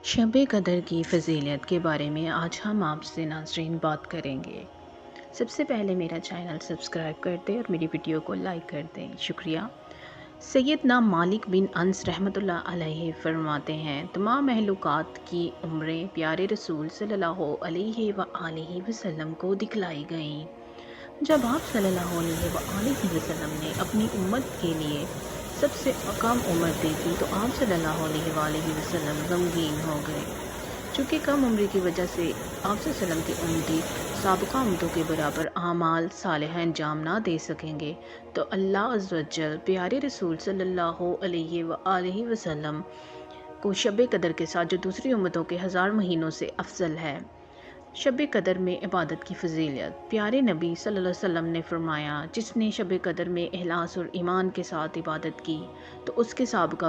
شب قدر کی فضیلت کے بارے میں آج ہم آپ سے ناظرین بات کریں گے۔ سب سے پہلے میرا چینل سبسکرائب کر دیں اور میری ویڈیو کو لائک کر دیں، شکریہ۔ سیدنا مالک بن انس رحمۃ اللہ علیہ فرماتے ہیں، تمام مخلوقات کی عمریں پیارے رسول صلی اللہ علیہ وآلہ وسلم کو دکھلائی گئیں۔ جب آپ صلی اللہ علیہ وآلہ وسلم نے اپنی امت کے لیے سب سے کم عمر دیکھی تو آپ صلی اللہ علیہ وآلہ وسلم غمگین ہو گئے۔ چونکہ کم عمری کی وجہ سے آپ صلی اللہ علیہ وسلم کی امتی سابقہ امتوں کے برابر اعمال صالحہ انجام نہ دے سکیں گے، تو اللہ عز و جل پیارے رسول صلی اللہ علیہ وآلہ وسلم کو شب قدر کے ساتھ جو دوسری امتوں کے 1000 مہینوں سے افضل ہے۔ شب قدر میں عبادت کی فضیلت۔ پیارے نبی صلی اللہ علیہ وسلم نے فرمایا، جس نے شب قدر میں اخلاص اور ایمان کے ساتھ عبادت کی تو اس کے سابقہ